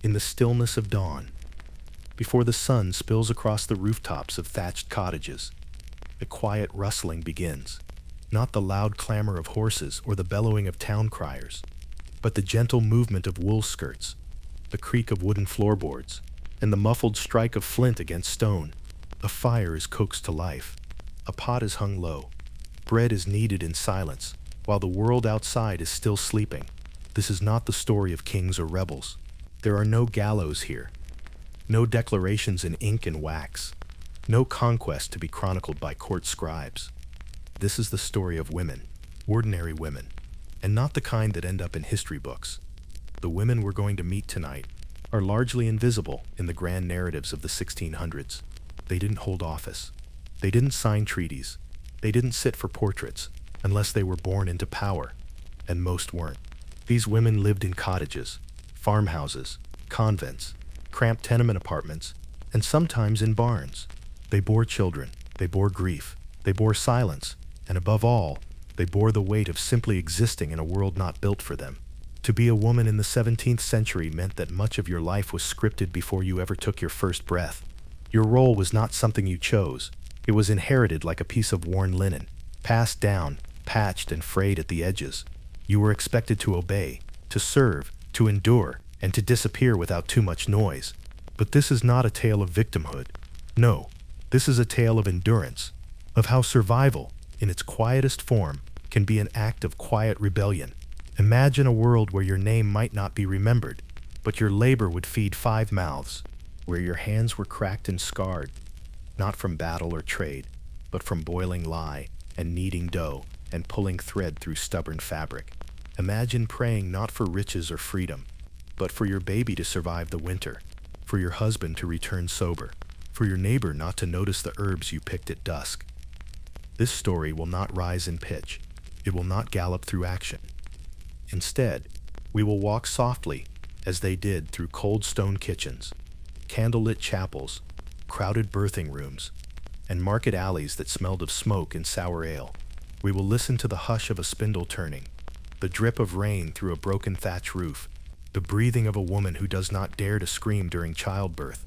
in the stillness of dawn, before the sun spills across the rooftops of thatched cottages, a quiet rustling begins. Not the loud clamor of horses or the bellowing of town criers, but the gentle movement of wool skirts, the creak of wooden floorboards, and the muffled strike of flint against stone. A fire is coaxed to life. A pot is hung low. Bread is kneaded in silence, while the world outside is still sleeping. This is not the story of kings or rebels. There are no gallows here, no declarations in ink and wax, no conquest to be chronicled by court scribes. This is the story of women, ordinary women, and not the kind that end up in history books. The women we're going to meet tonight are largely invisible in the grand narratives of the 1600s. They didn't hold office. They didn't sign treaties. They didn't sit for portraits unless they were born into power, and most weren't. These women lived in cottages, farmhouses, convents, cramped tenement apartments, and sometimes in barns. They bore children, they bore grief, they bore silence, and above all, they bore the weight of simply existing in a world not built for them. To be a woman in the 17th century meant that much of your life was scripted before you ever took your first breath. Your role was not something you chose. It was inherited like a piece of worn linen, passed down, patched and frayed at the edges. You were expected to obey, to serve, to endure, and to disappear without too much noise. But this is not a tale of victimhood. No, this is a tale of endurance, of how survival, in its quietest form, can be an act of quiet rebellion. Imagine a world where your name might not be remembered, but your labor would feed 5 mouths, where your hands were cracked and scarred, not from battle or trade, but from boiling lye and kneading dough and pulling thread through stubborn fabric. Imagine praying not for riches or freedom, but for your baby to survive the winter, for your husband to return sober, for your neighbor not to notice the herbs you picked at dusk. This story will not rise in pitch. It will not gallop through action. Instead, we will walk softly, as they did, through cold stone kitchens, candlelit chapels, crowded birthing rooms, and market alleys that smelled of smoke and sour ale. We will listen to the hush of a spindle turning, the drip of rain through a broken thatch roof, the breathing of a woman who does not dare to scream during childbirth,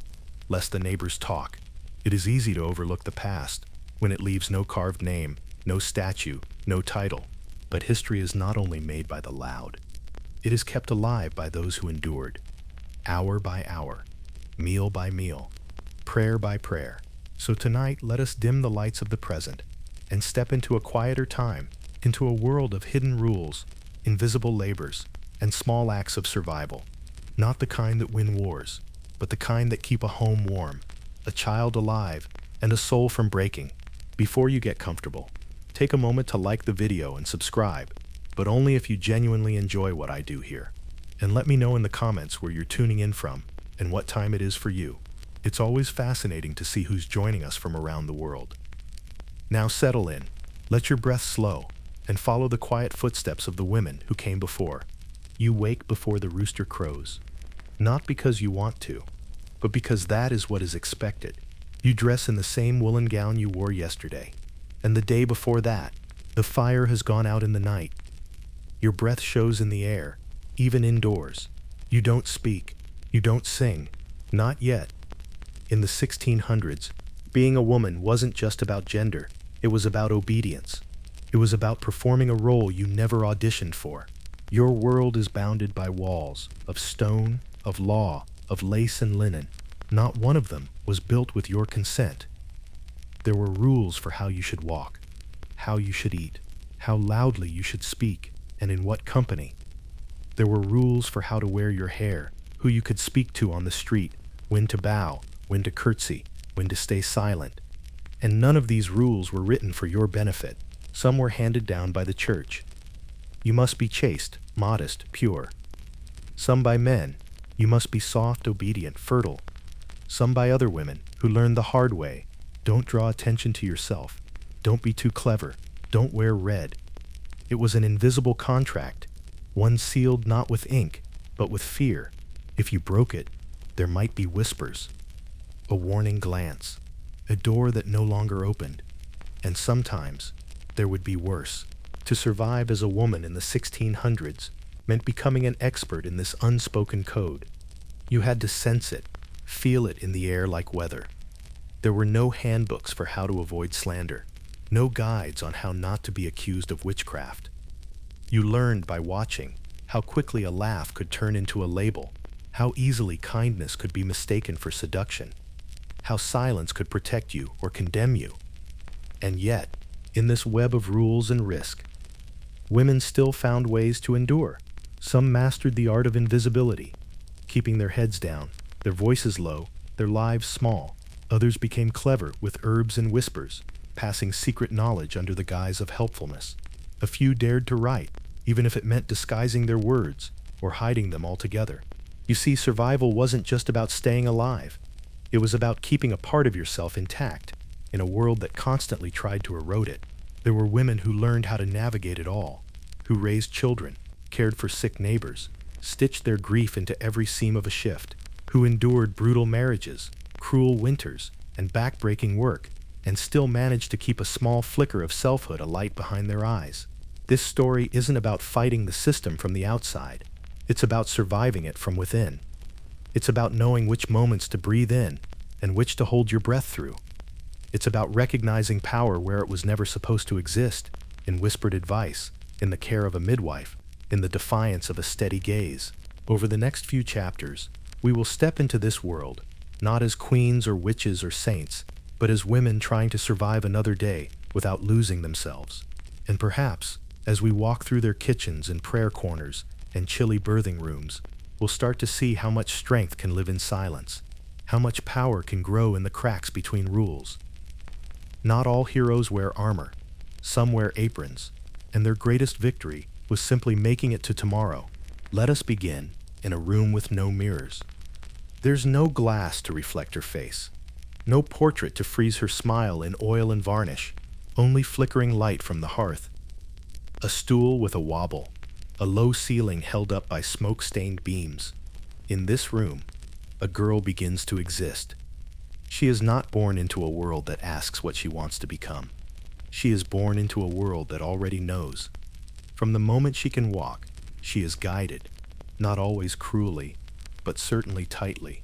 lest the neighbors talk. It is easy to overlook the past, when it leaves no carved name, no statue, no title. But history is not only made by the loud. It is kept alive by those who endured, hour by hour, meal by meal, prayer by prayer. So tonight, let us dim the lights of the present and step into a quieter time, into a world of hidden rules, invisible labors, and small acts of survival. Not the kind that win wars, but the kind that keep a home warm, a child alive, and a soul from breaking. Before you get comfortable, take a moment to like the video and subscribe, but only if you genuinely enjoy what I do here. And let me know in the comments where you're tuning in from and what time it is for you. It's always fascinating to see who's joining us from around the world. Now settle in, let your breath slow, and follow the quiet footsteps of the women who came before. You wake before the rooster crows, not because you want to, but because that is what is expected. You dress in the same woolen gown you wore yesterday, and the day before that. The fire has gone out in the night. Your breath shows in the air, even indoors. You don't speak. You don't sing. Not yet. In the 1600s, being a woman wasn't just about gender. It was about obedience. It was about performing a role you never auditioned for. Your world is bounded by walls of stone, of law, of lace and linen. Not one of them was built with your consent. There were rules for how you should walk, how you should eat, how loudly you should speak, and in what company. There were rules for how to wear your hair, who you could speak to on the street, when to bow, when to curtsy, when to stay silent. And none of these rules were written for your benefit. Some were handed down by the church. You must be chaste, modest, pure. Some by men. You must be soft, obedient, fertile. Some by other women, who learned the hard way. Don't draw attention to yourself. Don't be too clever. Don't wear red. It was an invisible contract, one sealed not with ink, but with fear. If you broke it, there might be whispers, a warning glance, a door that no longer opened, and sometimes there would be worse. To survive as a woman in the 1600s meant becoming an expert in this unspoken code. You had to sense it, feel it in the air like weather. There were no handbooks for how to avoid slander, no guides on how not to be accused of witchcraft. You learned by watching how quickly a laugh could turn into a label, how easily kindness could be mistaken for seduction, how silence could protect you or condemn you. And yet, in this web of rules and risk, women still found ways to endure. Some mastered the art of invisibility, keeping their heads down, their voices low, their lives small. Others became clever with herbs and whispers, passing secret knowledge under the guise of helpfulness. A few dared to write, even if it meant disguising their words or hiding them altogether. You see, survival wasn't just about staying alive. It was about keeping a part of yourself intact in a world that constantly tried to erode it. There were women who learned how to navigate it all, who raised children, cared for sick neighbors, stitched their grief into every seam of a shift, who endured brutal marriages, cruel winters, and back-breaking work, and still managed to keep a small flicker of selfhood alight behind their eyes. This story isn't about fighting the system from the outside. It's about surviving it from within. It's about knowing which moments to breathe in and which to hold your breath through. It's about recognizing power where it was never supposed to exist, in whispered advice, in the care of a midwife, in the defiance of a steady gaze. Over the next few chapters, we will step into this world, not as queens or witches or saints, but as women trying to survive another day without losing themselves. And perhaps, as we walk through their kitchens and prayer corners and chilly birthing rooms, we'll start to see how much strength can live in silence, how much power can grow in the cracks between rules. Not all heroes wear armor. Some wear aprons, and their greatest victory was simply making it to tomorrow. Let us begin in a room with no mirrors. There's no glass to reflect her face, no portrait to freeze her smile in oil and varnish, only flickering light from the hearth. A stool with a wobble, a low ceiling held up by smoke-stained beams. In this room, a girl begins to exist. She is not born into a world that asks what she wants to become. She is born into a world that already knows. From the moment she can walk, she is guided, not always cruelly, but certainly tightly.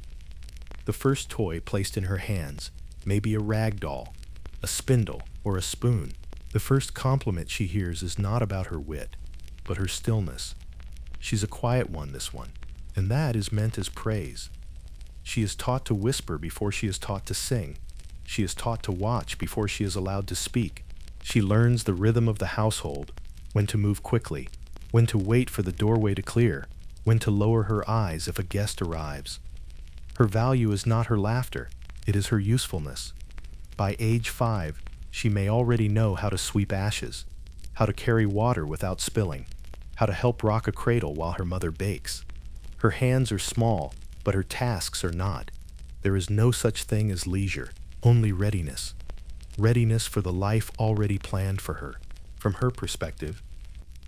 The first toy placed in her hands may be a rag doll, a spindle, or a spoon. The first compliment she hears is not about her wit, but her stillness. She's a quiet one, this one, and that is meant as praise. She is taught to whisper before she is taught to sing. She is taught to watch before she is allowed to speak. She learns the rhythm of the household, when to move quickly, when to wait for the doorway to clear, when to lower her eyes if a guest arrives. Her value is not her laughter, it is her usefulness. By age 5, she may already know how to sweep ashes, how to carry water without spilling, how to help rock a cradle while her mother bakes. Her hands are small, but her tasks are not. There is no such thing as leisure, only readiness. Readiness for the life already planned for her. From her perspective,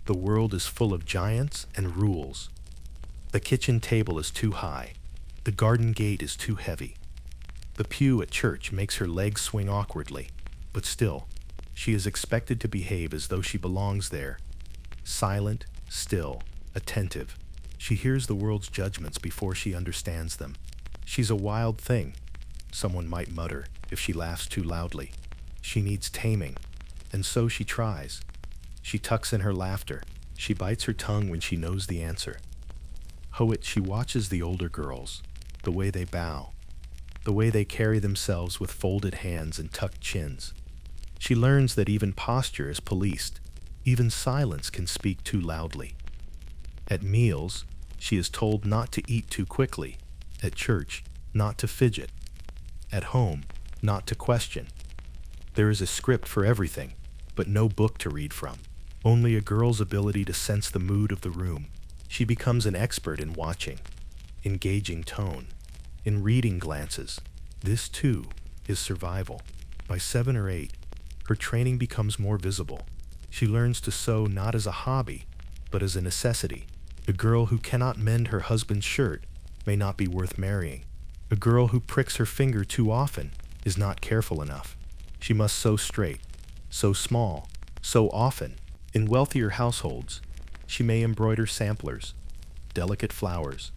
the world is full of giants and rules. The kitchen table is too high. The garden gate is too heavy. The pew at church makes her legs swing awkwardly, but still, she is expected to behave as though she belongs there. Silent, still, attentive. She hears the world's judgments before she understands them. She's a wild thing, someone might mutter if she laughs too loudly. She needs taming, and so she tries. She tucks in her laughter. She bites her tongue when she knows the answer. Hoet, she watches the older girls, the way they bow, the way they carry themselves with folded hands and tucked chins. She learns that even posture is policed. Even silence can speak too loudly. At meals, she is told not to eat too quickly. At church, not to fidget. At home, not to question. There is a script for everything, but no book to read from. Only a girl's ability to sense the mood of the room. She becomes an expert in watching, in gauging tone, in reading glances. This, too, is survival. By 7 or 8, her training becomes more visible. She learns to sew not as a hobby, but as a necessity. A girl who cannot mend her husband's shirt may not be worth marrying. A girl who pricks her finger too often is not careful enough. She must sew straight, so small, so often. In wealthier households, she may embroider samplers, delicate flowers,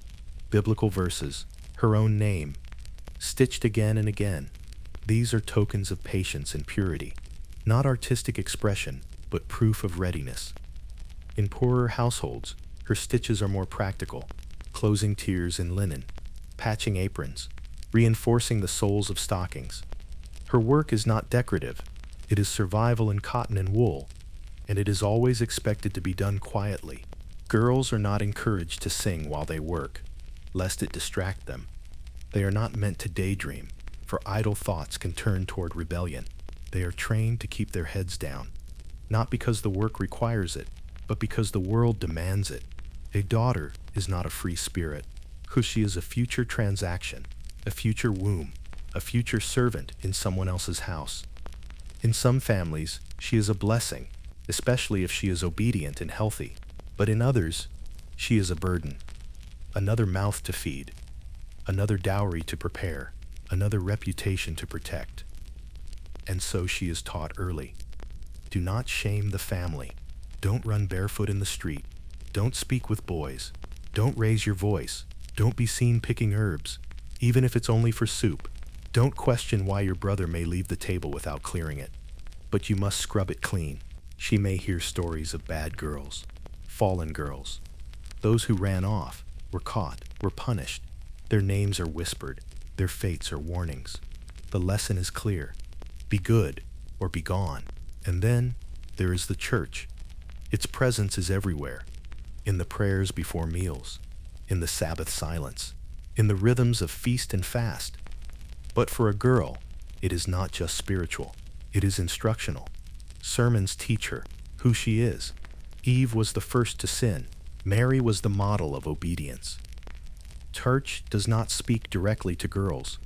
biblical verses, her own name, stitched again and again. These are tokens of patience and purity, not artistic expression, but proof of readiness. In poorer households, her stitches are more practical, closing tears in linen, patching aprons, reinforcing the soles of stockings. Her work is not decorative, it is survival in cotton and wool, and it is always expected to be done quietly. Girls are not encouraged to sing while they work, lest it distract them. They are not meant to daydream, for idle thoughts can turn toward rebellion. They are trained to keep their heads down, not because the work requires it, but because the world demands it. A daughter is not a free spirit, because she is a future transaction, a future womb, a future servant in someone else's house. In some families, she is a blessing, especially if she is obedient and healthy, but in others, she is a burden, another mouth to feed, another dowry to prepare, another reputation to protect. And so she is taught early. Do not shame the family. Don't run barefoot in the street. Don't speak with boys. Don't raise your voice. Don't be seen picking herbs, even if it's only for soup. Don't question why your brother may leave the table without clearing it. But you must scrub it clean. She may hear stories of bad girls, fallen girls. Those who ran off, were caught, were punished. Their names are whispered. Their fates are warnings. The lesson is clear. Be good or be gone. And then there is the church. Its presence is everywhere. In the prayers before meals, in the Sabbath silence, in the rhythms of feast and fast. But for a girl, it is not just spiritual. It is instructional. Sermons teach her who she is. Eve was the first to sin. Mary was the model of obedience. Church does not speak directly to girls,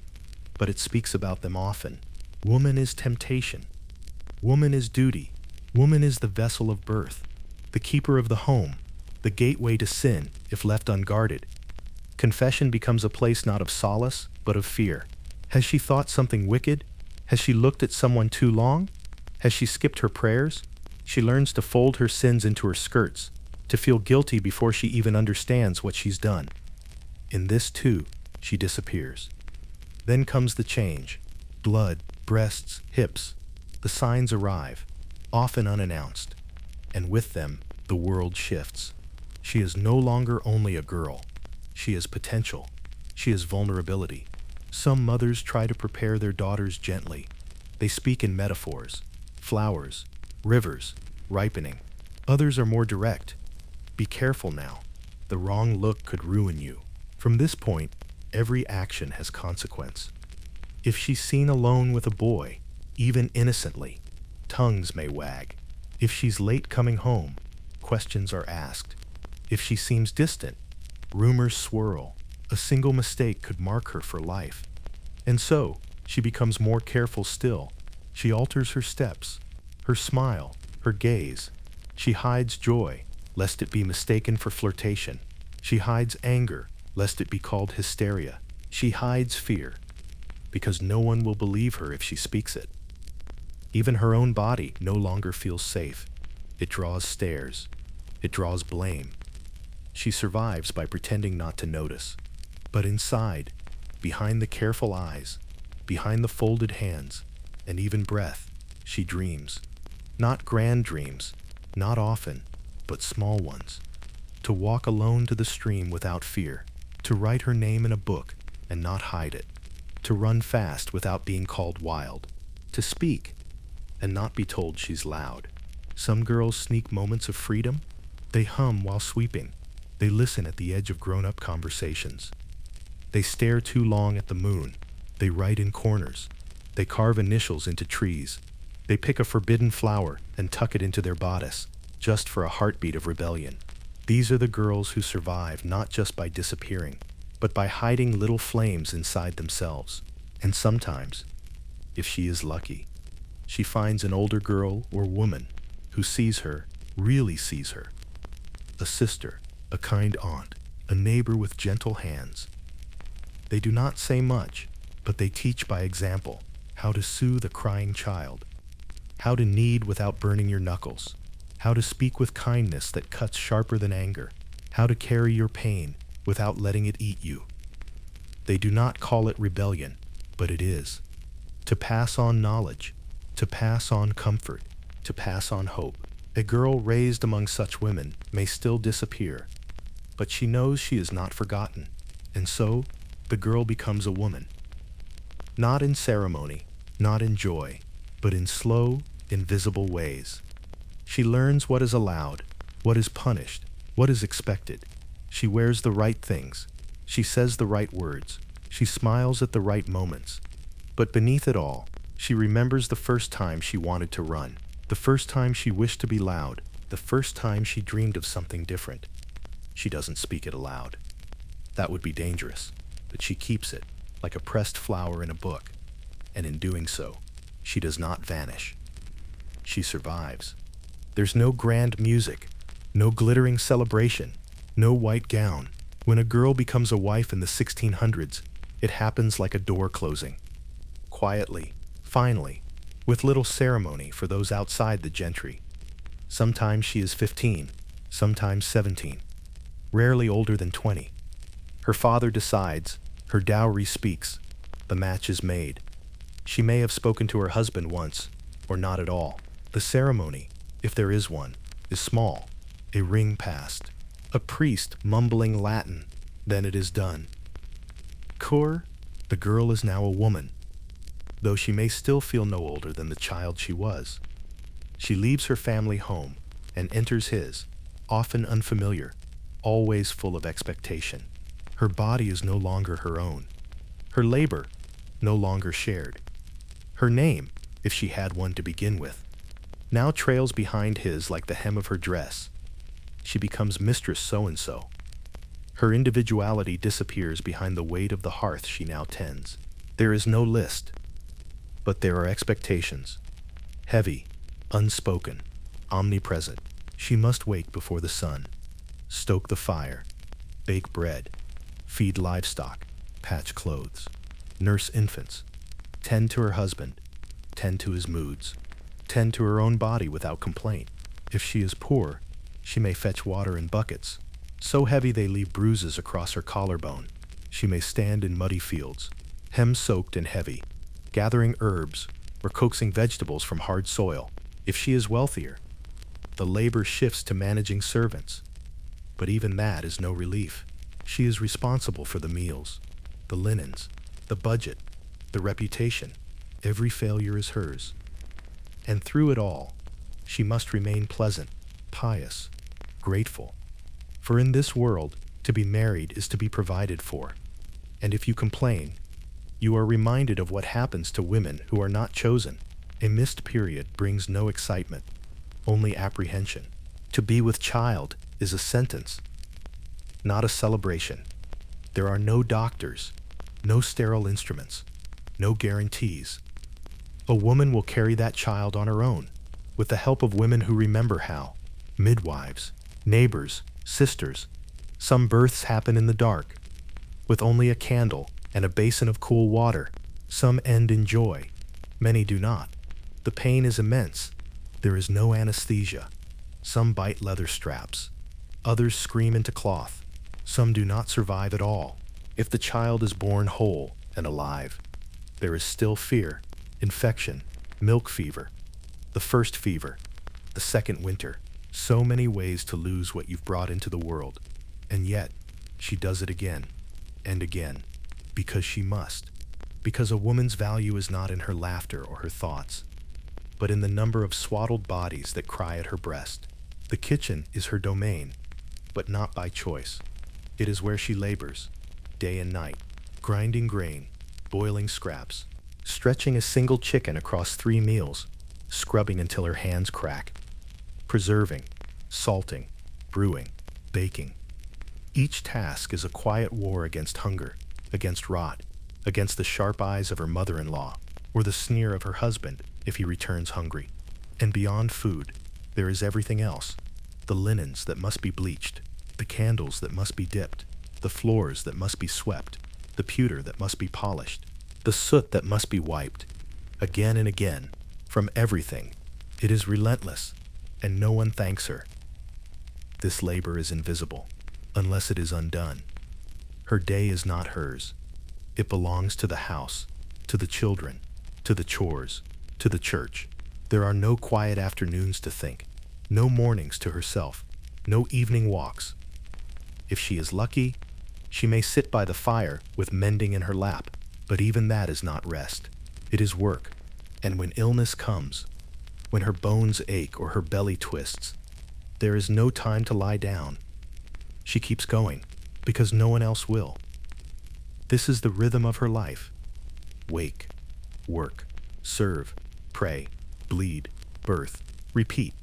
but it speaks about them often. Woman is temptation. Woman is duty. Woman is the vessel of birth, the keeper of the home, the gateway to sin if left unguarded. Confession becomes a place not of solace, but of fear. Has she thought something wicked? Has she looked at someone too long? Has she skipped her prayers? She learns to fold her sins into her skirts, to feel guilty before she even understands what she's done. In this too, she disappears. Then comes the change. Blood, breasts, hips. The signs arrive, often unannounced, and with them, the world shifts. She is no longer only a girl. She is potential. She is vulnerability. Some mothers try to prepare their daughters gently. They speak in metaphors, flowers, rivers, ripening. Others are more direct. Be careful now. The wrong look could ruin you. From this point, every action has consequence. If she's seen alone with a boy, even innocently, tongues may wag. If she's late coming home, questions are asked. If she seems distant, rumors swirl. A single mistake could mark her for life. And so, she becomes more careful still. She alters her steps, her smile, her gaze. She hides joy, lest it be mistaken for flirtation. She hides anger, lest it be called hysteria. She hides fear, because no one will believe her if she speaks it. Even her own body no longer feels safe. It draws stares. It draws blame. She survives by pretending not to notice. But inside, behind the careful eyes, behind the folded hands, and even breath, she dreams. Not grand dreams, not often, but small ones. To walk alone to the stream without fear. To write her name in a book and not hide it. To run fast without being called wild. To speak and not be told she's loud. Some girls sneak moments of freedom. They hum while sweeping. They listen at the edge of grown-up conversations. They stare too long at the moon. They write in corners. They carve initials into trees. They pick a forbidden flower and tuck it into their bodice, just for a heartbeat of rebellion. These are the girls who survive not just by disappearing, but by hiding little flames inside themselves. And sometimes, if she is lucky, she finds an older girl or woman who sees her, really sees her. A sister, a kind aunt, a neighbor with gentle hands. They do not say much, but they teach by example how to soothe a crying child, how to knead without burning your knuckles, how to speak with kindness that cuts sharper than anger, how to carry your pain without letting it eat you. They do not call it rebellion, but it is. To pass on knowledge, to pass on comfort, to pass on hope. A girl raised among such women may still disappear, but she knows she is not forgotten, and so the girl becomes a woman. Not in ceremony, not in joy, but in slow, invisible ways. She learns what is allowed, what is punished, what is expected. She wears the right things. She says the right words. She smiles at the right moments. But beneath it all, she remembers the first time she wanted to run, the first time she wished to be loud, the first time she dreamed of something different. She doesn't speak it aloud. That would be dangerous, but she keeps it, like a pressed flower in a book, and in doing so, she does not vanish. She survives. There's no grand music, no glittering celebration, no white gown. When a girl becomes a wife in the 1600s, it happens like a door closing. Quietly, finally, with little ceremony for those outside the gentry. Sometimes she is 15, sometimes 17, rarely older than 20. Her father decides, her dowry speaks, the match is made. She may have spoken to her husband once, or not at all. The ceremony, if there is one, is small, a ring passed, a priest mumbling Latin, then it is done. Cur, the girl is now a woman, though she may still feel no older than the child she was. She leaves her family home and enters his, often unfamiliar, always full of expectation. Her body is no longer her own. Her labor, no longer shared. Her name, if she had one to begin with, now trails behind his like the hem of her dress. She becomes Mistress So-and-so. Her individuality disappears behind the weight of the hearth she now tends. There is no list, but there are expectations. Heavy, unspoken, omnipresent. She must wake before the sun, stoke the fire, bake bread, feed livestock, patch clothes, nurse infants, tend to her husband, tend to his moods, tend to her own body without complaint. If she is poor, she may fetch water in buckets, so heavy they leave bruises across her collarbone. She may stand in muddy fields, hem-soaked and heavy, gathering herbs or coaxing vegetables from hard soil. If she is wealthier, the labor shifts to managing servants. But even that is no relief. She is responsible for the meals, the linens, the budget, the reputation. Every failure is hers. And through it all, she must remain pleasant, pious, grateful. For in this world, to be married is to be provided for. And if you complain, you are reminded of what happens to women who are not chosen. A missed period brings no excitement, only apprehension. To be with child is a sentence, not a celebration. There are no doctors, no sterile instruments, no guarantees. A woman will carry that child on her own, with the help of women who remember how. Midwives, neighbors, sisters. Some births happen in the dark, with only a candle and a basin of cool water. Some end in joy. Many do not. The pain is immense. There is no anesthesia. Some bite leather straps. Others scream into cloth. Some do not survive at all. If the child is born whole and alive, there is still fear, infection, milk fever, the first fever, the second winter. So many ways to lose what you've brought into the world. And yet, she does it again and again, because she must. Because a woman's value is not in her laughter or her thoughts, but in the number of swaddled bodies that cry at her breast. The kitchen is her domain, but not by choice. It is where she labors, day and night, grinding grain, boiling scraps, stretching a single chicken across 3 meals, scrubbing until her hands crack, preserving, salting, brewing, baking. Each task is a quiet war against hunger, against rot, against the sharp eyes of her mother-in-law, or the sneer of her husband if he returns hungry. And beyond food, there is everything else. The linens that must be bleached, the candles that must be dipped, the floors that must be swept, the pewter that must be polished, the soot that must be wiped. Again and again, from everything. It is relentless, and no one thanks her. This labor is invisible, unless it is undone. Her day is not hers. It belongs to the house, to the children, to the chores, to the church. There are no quiet afternoons to think, no mornings to herself, no evening walks. If she is lucky, she may sit by the fire with mending in her lap, but even that is not rest. It is work. And when illness comes, when her bones ache or her belly twists, there is no time to lie down. She keeps going, because no one else will. This is the rhythm of her life. Wake, work, serve, pray, bleed, birth, repeat.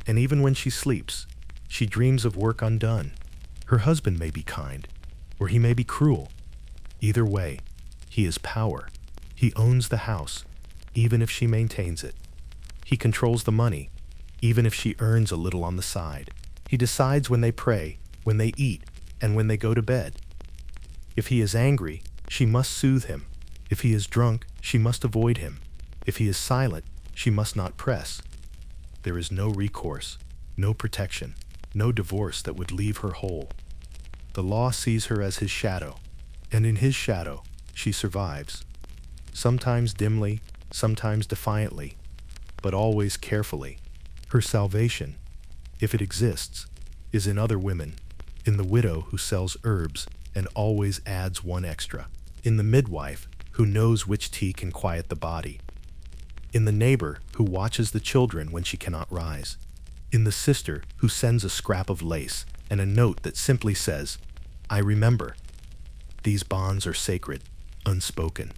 And even when she sleeps, she dreams of work undone. Her husband may be kind, or he may be cruel. Either way, he is power. He owns the house, even if she maintains it. He controls the money, even if she earns a little on the side. He decides when they pray, when they eat, and when they go to bed. If he is angry, she must soothe him. If he is drunk, she must avoid him. If he is silent, she must not press. There is no recourse, no protection, no divorce that would leave her whole. The law sees her as his shadow, and in his shadow, she survives. Sometimes dimly, sometimes defiantly, but always carefully. Her salvation, if it exists, is in other women, in the widow who sells herbs and always adds one extra, in the midwife who knows which tea can quiet the body, in the neighbor who watches the children when she cannot rise, in the sister who sends a scrap of lace and a note that simply says, "I remember." These bonds are sacred, unspoken,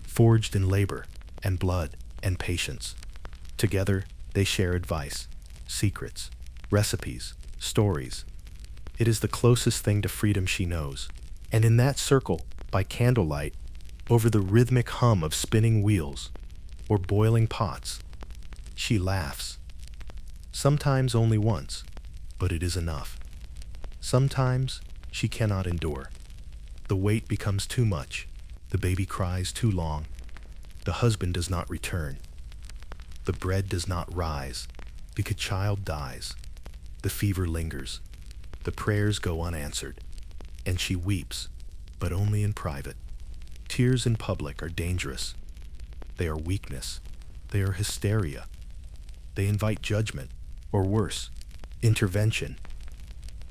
forged in labor and blood and patience. Together, they share advice, secrets, recipes, stories. It is the closest thing to freedom she knows. And in that circle, by candlelight, over the rhythmic hum of spinning wheels or boiling pots, she laughs. Sometimes only once, but it is enough. Sometimes she cannot endure. The weight becomes too much. The baby cries too long. The husband does not return. The bread does not rise. The child dies. The fever lingers. The prayers go unanswered. And she weeps, but only in private. Tears in public are dangerous. They are weakness. They are hysteria. They invite judgment, or worse, intervention.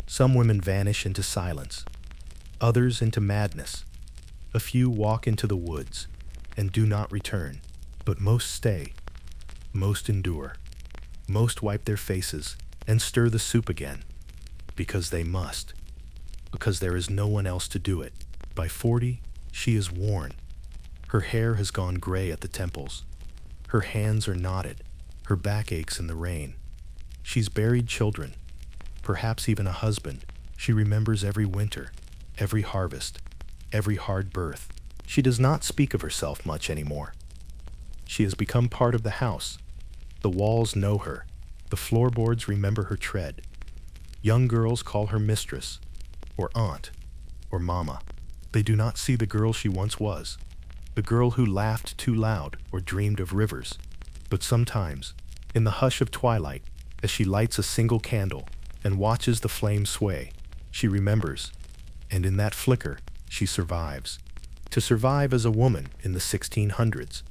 Some women vanish into silence, others into madness. A few walk into the woods and do not return, but most stay, most endure, most wipe their faces and stir the soup again, because they must, because there is no one else to do it. By 40, she is worn. Her hair has gone gray at the temples. Her hands are knotted. Her back aches in the rain. She's buried children, perhaps even a husband. She remembers every winter, every harvest, every hard birth. She does not speak of herself much anymore. She has become part of the house. The walls know her. The floorboards remember her tread. Young girls call her mistress, or aunt, or mama. They do not see the girl she once was, the girl who laughed too loud or dreamed of rivers. But sometimes, in the hush of twilight, as she lights a single candle and watches the flames sway, she remembers, and in that flicker, she survives. To survive as a woman in the 1600s,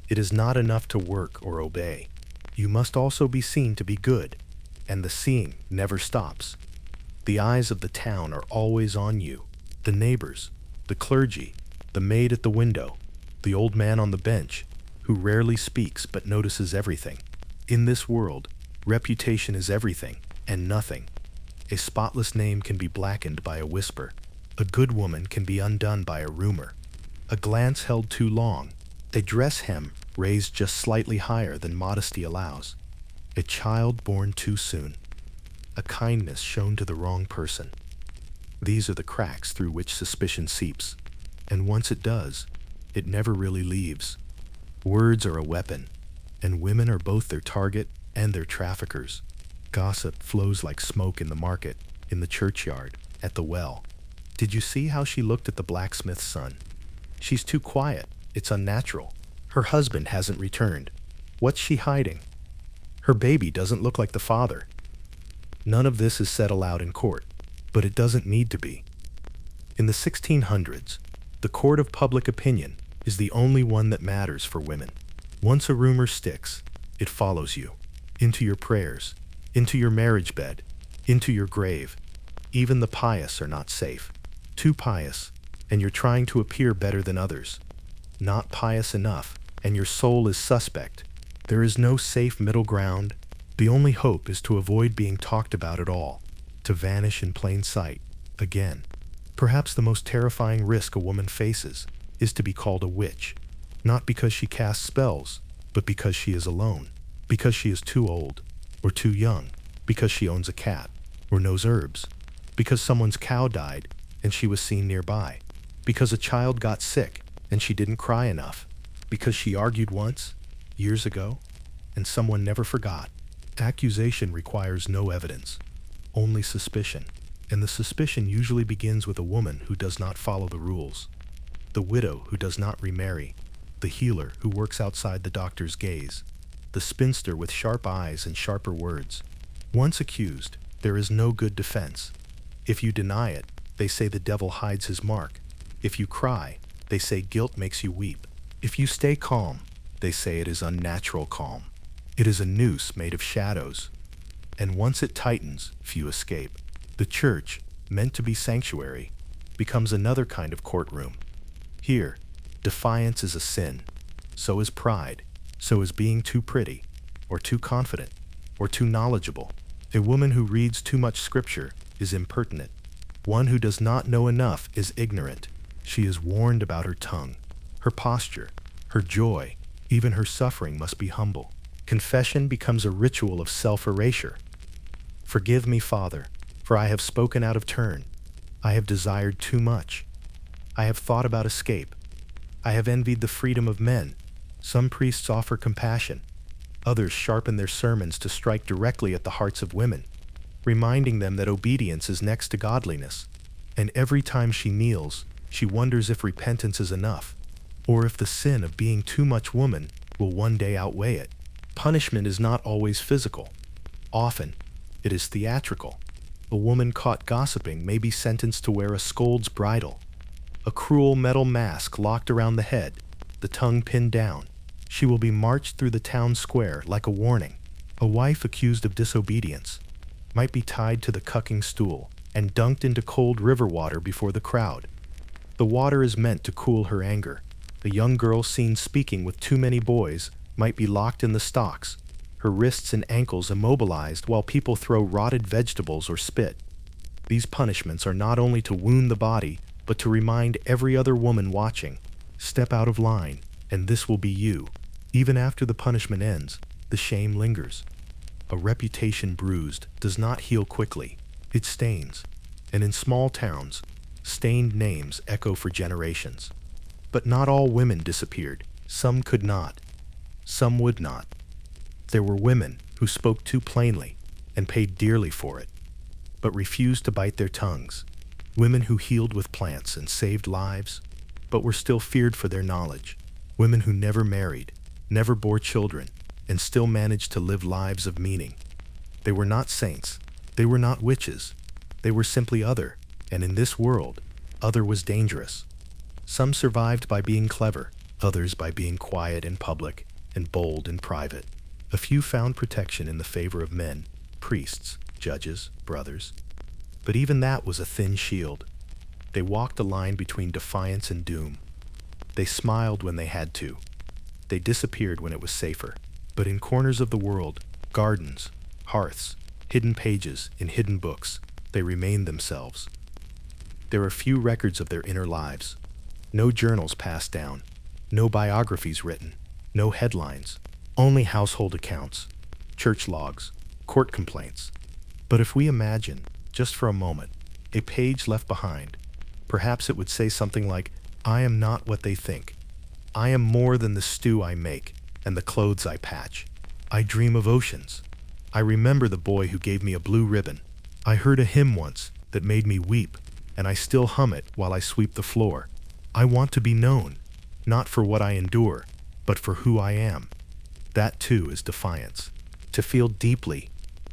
it is not enough to work or obey. You must also be seen to be good, and the seeing never stops. The eyes of the town are always on you. The neighbors, the clergy, the maid at the window, the old man on the bench, who rarely speaks but notices everything. In this world, reputation is everything and nothing. A spotless name can be blackened by a whisper. A good woman can be undone by a rumor. A glance held too long. A dress hem raised just slightly higher than modesty allows. A child born too soon. A kindness shown to the wrong person. These are the cracks through which suspicion seeps. And once it does, it never really leaves. Words are a weapon, and women are both their target and their traffickers. Gossip flows like smoke in the market, in the churchyard, at the well. Did you see how she looked at the blacksmith's son? She's too quiet. It's unnatural. Her husband hasn't returned. What's she hiding? Her baby doesn't look like the father. None of this is said aloud in court, but it doesn't need to be. In the 1600s, the court of public opinion is the only one that matters for women. Once a rumor sticks, it follows you. Into your prayers, into your marriage bed, into your grave. Even the pious are not safe. Too pious, and you're trying to appear better than others. Not pious enough, and your soul is suspect. There is no safe middle ground. The only hope is to avoid being talked about at all, to vanish in plain sight. Again, perhaps the most terrifying risk a woman faces is to be called a witch, not because she casts spells, but because she is alone, because she is too old, or too young, because she owns a cat, or knows herbs, because someone's cow died and she was seen nearby, because a child got sick and she didn't cry enough, because she argued once, years ago, and someone never forgot. Accusation requires no evidence, only suspicion, and the suspicion usually begins with a woman who does not follow the rules, the widow who does not remarry, the healer who works outside the doctor's gaze, the spinster with sharp eyes and sharper words. Once accused, there is no good defense. If you deny it, they say the devil hides his mark. If you cry, they say guilt makes you weep. If you stay calm, they say it is unnatural calm. It is a noose made of shadows, and once it tightens, few escape. The church, meant to be sanctuary, becomes another kind of courtroom. Here, defiance is a sin. So is pride. So is being too pretty, or too confident, or too knowledgeable. A woman who reads too much scripture is impertinent. One who does not know enough is ignorant. She is warned about her tongue, her posture, her joy, even her suffering must be humble. Confession becomes a ritual of self-erasure. Forgive me, Father, for I have spoken out of turn. I have desired too much. I have thought about escape. I have envied the freedom of men. Some priests offer compassion. Others sharpen their sermons to strike directly at the hearts of women, reminding them that obedience is next to godliness. And every time she kneels, she wonders if repentance is enough, or if the sin of being too much woman will one day outweigh it. Punishment is not always physical. Often, it is theatrical. A woman caught gossiping may be sentenced to wear a scold's bridle, a cruel metal mask locked around the head, the tongue pinned down. She will be marched through the town square like a warning. A wife accused of disobedience might be tied to the cucking stool and dunked into cold river water before the crowd. The water is meant to cool her anger. A young girl seen speaking with too many boys might be locked in the stocks, her wrists and ankles immobilized while people throw rotted vegetables or spit. These punishments are not only to wound the body, but to remind every other woman watching, step out of line, and this will be you. Even after the punishment ends, the shame lingers. A reputation bruised does not heal quickly. It stains. And in small towns, stained names echo for generations. But not all women disappeared. Some could not. Some would not. There were women who spoke too plainly and paid dearly for it, but refused to bite their tongues. Women who healed with plants and saved lives, but were still feared for their knowledge. Women who never married, never bore children, and still managed to live lives of meaning. They were not saints. They were not witches. They were simply other, and in this world, other was dangerous. Some survived by being clever, others by being quiet in public and bold in private. A few found protection in the favor of men, priests, judges, brothers. But even that was a thin shield. They walked a line between defiance and doom. They smiled when they had to. They disappeared when it was safer. But in corners of the world, gardens, hearths, hidden pages in hidden books, they remained themselves. There are few records of their inner lives. No journals passed down. No biographies written. No headlines. Only household accounts, church logs, court complaints. But if we imagine, just for a moment, a page left behind, perhaps it would say something like, I am not what they think. I am more than the stew I make and the clothes I patch. I dream of oceans. I remember the boy who gave me a blue ribbon. I heard a hymn once that made me weep, and I still hum it while I sweep the floor. I want to be known, not for what I endure, but for who I am. That too is defiance. To feel deeply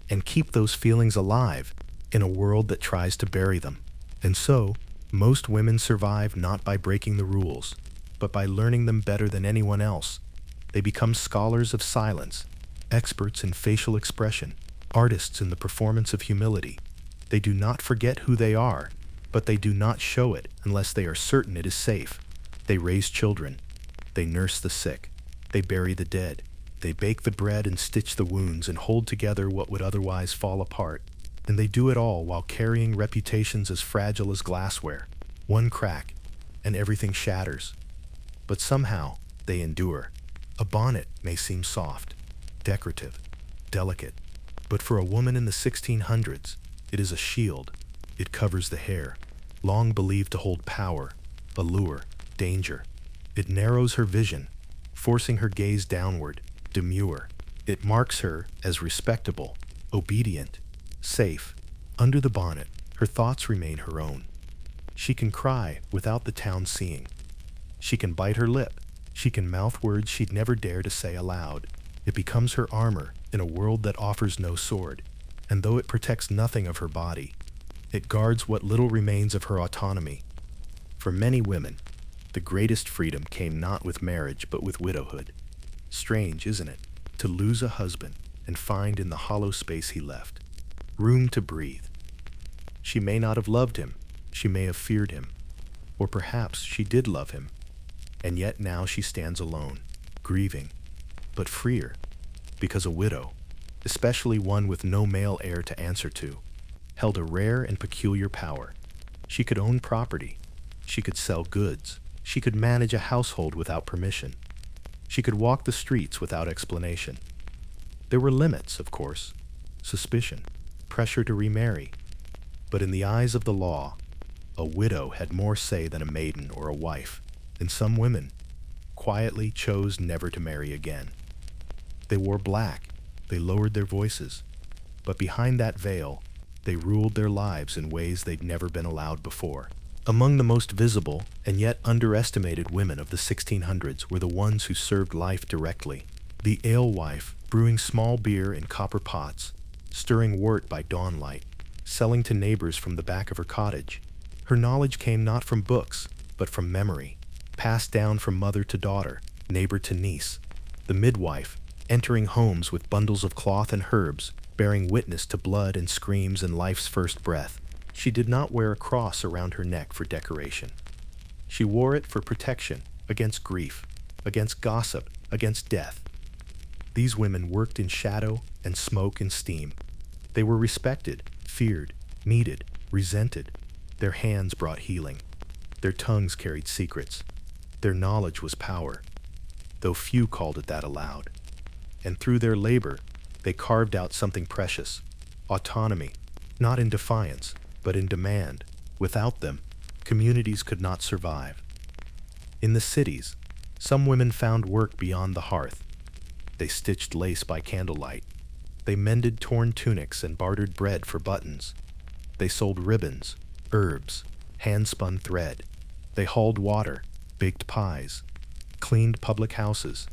and keep those feelings alive in a world that tries to bury them. And so, Most women survive not by breaking the rules, but by learning them better than anyone else. They become scholars of silence, experts in facial expression, artists in the performance of humility. They do not forget who they are, but they do not show it unless they are certain it is safe. They raise children. They nurse the sick. They bury the dead. They bake the bread and stitch the wounds and hold together what would otherwise fall apart. And they do it all while carrying reputations as fragile as glassware. One crack, and everything shatters. But somehow, they endure. A bonnet may seem soft, decorative, delicate, but for a woman in the 1600s, it is a shield. It covers the hair, long believed to hold power, allure, danger. It narrows her vision, forcing her gaze downward, demure. It marks her as respectable, obedient, safe. Under the bonnet, her thoughts remain her own. She can cry without the town seeing. She can bite her lip. She can mouth words she'd never dare to say aloud. It becomes her armor in a world that offers no sword. And though it protects nothing of her body, it guards what little remains of her autonomy. For many women, the greatest freedom came not with marriage but with widowhood. Strange, isn't it, to lose a husband and find in the hollow space he left room to breathe. She may not have loved him, she may have feared him, or perhaps she did love him, and yet now she stands alone, grieving, but freer, because a widow, especially one with no male heir to answer to, held a rare and peculiar power. She could own property, she could sell goods, she could manage a household without permission, she could walk the streets without explanation. There were limits, of course, suspicion, pressure to remarry, but in the eyes of the law, a widow had more say than a maiden or a wife, and some women quietly chose never to marry again. They wore black, they lowered their voices, but behind that veil, they ruled their lives in ways they'd never been allowed before. Among the most visible and yet underestimated women of the 1600s were the ones who served life directly. The alewife, brewing small beer in copper pots, stirring wort by dawnlight, selling to neighbors from the back of her cottage. Her knowledge came not from books, but from memory, passed down from mother to daughter, neighbor to niece. The midwife, entering homes with bundles of cloth and herbs, bearing witness to blood and screams and life's first breath. She did not wear a cross around her neck for decoration. She wore it for protection, against grief, against gossip, against death. These women worked in shadow and smoke and steam. They were respected, feared, needed, resented. Their hands brought healing. Their tongues carried secrets. Their knowledge was power, though few called it that aloud. And through their labor, they carved out something precious, autonomy, not in defiance, but in demand. Without them, communities could not survive. In the cities, some women found work beyond the hearth. They stitched lace by candlelight. They mended torn tunics and bartered bread for buttons. They sold ribbons, herbs, hand-spun thread. They hauled water, baked pies, cleaned public houses.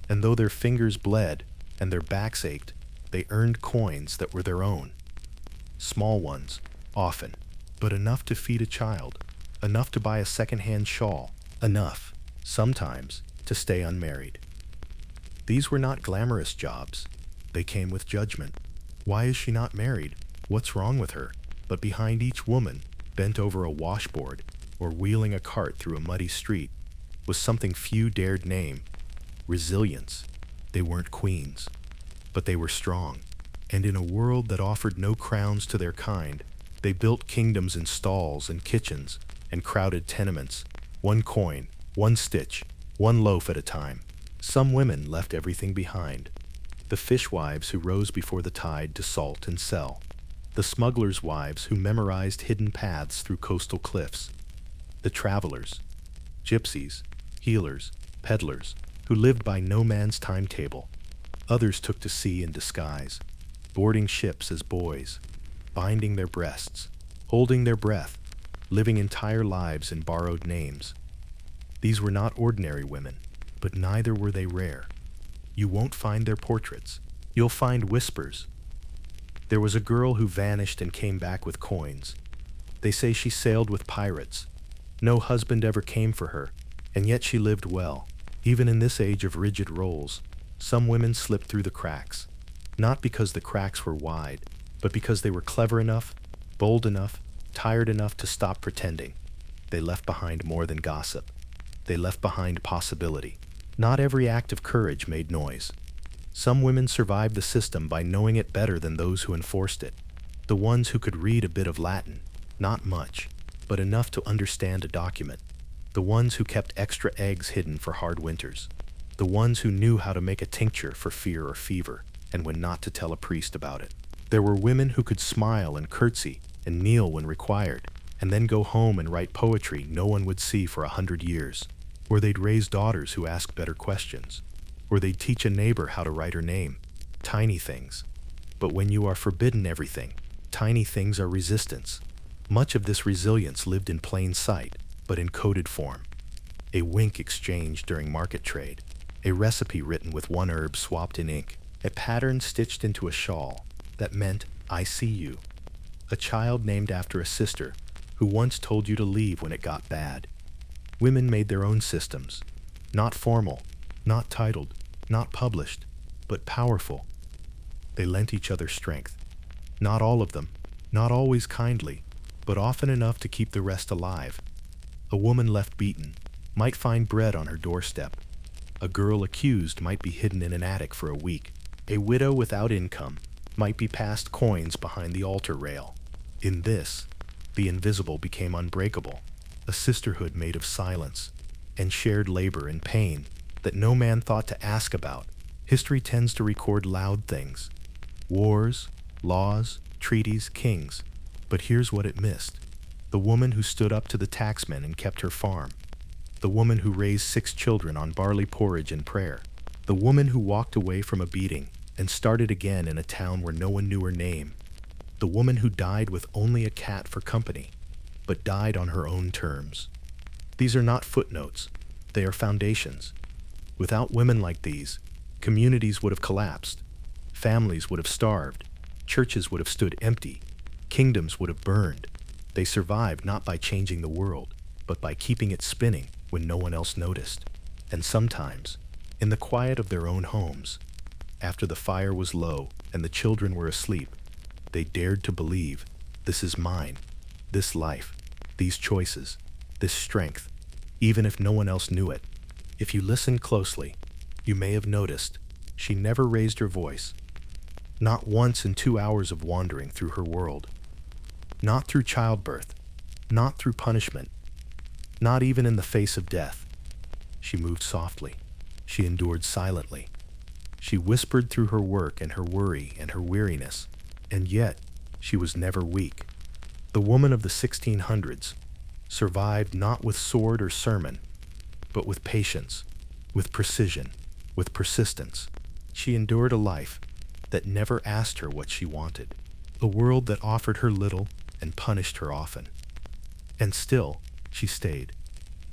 And though their fingers bled and their backs ached, they earned coins that were their own. Small ones, often, but enough to feed a child, enough to buy a second-hand shawl, enough, sometimes, to stay unmarried. These were not glamorous jobs. They came with judgment. Why is she not married? What's wrong with her? But behind each woman, bent over a washboard or wheeling a cart through a muddy street, was something few dared name: resilience. They weren't queens, but they were strong. And in a world that offered no crowns to their kind, they built kingdoms in stalls and kitchens and crowded tenements, one coin, one stitch, one loaf at a time. Some women left everything behind. The fishwives who rose before the tide to salt and sell. The smugglers' wives who memorized hidden paths through coastal cliffs. The travelers, gypsies, healers, peddlers, who lived by no man's timetable. Others took to sea in disguise, boarding ships as boys, binding their breasts, holding their breath, living entire lives in borrowed names. These were not ordinary women, but neither were they rare. You won't find their portraits. You'll find whispers. There was a girl who vanished and came back with coins. They say she sailed with pirates. No husband ever came for her, and yet she lived well. Even in this age of rigid roles, some women slipped through the cracks, not because the cracks were wide, but because they were clever enough, bold enough, tired enough to stop pretending. They left behind more than gossip. They left behind possibility. Not every act of courage made noise. Some women survived the system by knowing it better than those who enforced it. The ones who could read a bit of Latin, not much, but enough to understand a document. The ones who kept extra eggs hidden for hard winters. The ones who knew how to make a tincture for fear or fever, and when not to tell a priest about it. There were women who could smile and curtsy and kneel when required, and then go home and write poetry no one would see for 100 years. Or they'd raise daughters who asked better questions. Or they'd teach a neighbor how to write her name. Tiny things. But when you are forbidden everything, tiny things are resistance. Much of this resilience lived in plain sight, but in coded form. A wink exchanged during market trade. A recipe written with one herb swapped in ink. A pattern stitched into a shawl that meant, I see you. A child named after a sister who once told you to leave when it got bad. Women made their own systems. Not formal, not titled, not published, but powerful. They lent each other strength. Not all of them, not always kindly, but often enough to keep the rest alive. A woman left beaten might find bread on her doorstep. A girl accused might be hidden in an attic for a week. A widow without income might be passed coins behind the altar rail. In this, the invisible became unbreakable, a sisterhood made of silence and shared labor and pain that no man thought to ask about. History tends to record loud things: wars, laws, treaties, kings. But here's what it missed: the woman who stood up to the taxman and kept her farm. The woman who raised 6 children on barley porridge and prayer. The woman who walked away from a beating and started again in a town where no one knew her name. The woman who died with only a cat for company, but died on her own terms. These are not footnotes, they are foundations. Without women like these, communities would have collapsed, families would have starved, churches would have stood empty, kingdoms would have burned. They survived not by changing the world, but by keeping it spinning when no one else noticed. And sometimes, in the quiet of their own homes, after the fire was low and the children were asleep, they dared to believe, this is mine, this life, these choices, this strength, even if no one else knew it. If you listen closely, you may have noticed she never raised her voice. Not once in 2 hours of wandering through her world. Not through childbirth, not through punishment, not even in the face of death. She moved softly. She endured silently. She whispered through her work and her worry and her weariness, and yet she was never weak. The woman of the 1600s survived not with sword or sermon, but with patience, with precision, with persistence. She endured a life that never asked her what she wanted, a world that offered her little and punished her often. And still, she stayed.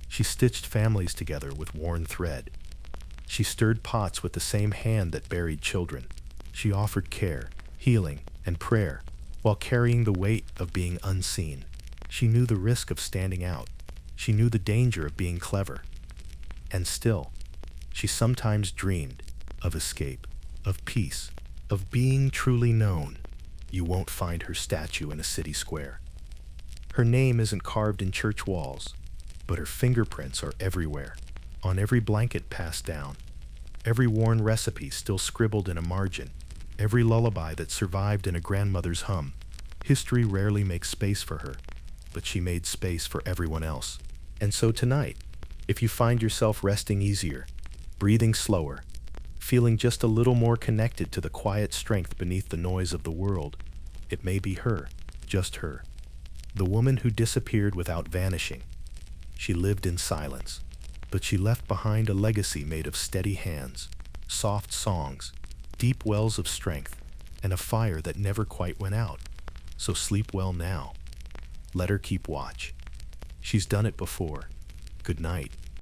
She stitched families together with worn thread. She stirred pots with the same hand that buried children. She offered care, healing, and prayer, while carrying the weight of being unseen. She knew the risk of standing out. She knew the danger of being clever. And still, she sometimes dreamed of escape, of peace, of being truly known. You won't find her statue in a city square. Her name isn't carved in church walls, but her fingerprints are everywhere, on every blanket passed down, every worn recipe still scribbled in a margin, every lullaby that survived in a grandmother's hum. History rarely makes space for her, but she made space for everyone else. And so tonight, if you find yourself resting easier, breathing slower, feeling just a little more connected to the quiet strength beneath the noise of the world, it may be her, just her. The woman who disappeared without vanishing. She lived in silence, but she left behind a legacy made of steady hands, soft songs, deep wells of strength, and a fire that never quite went out. So sleep well now. Let her keep watch. She's done it before. Good night.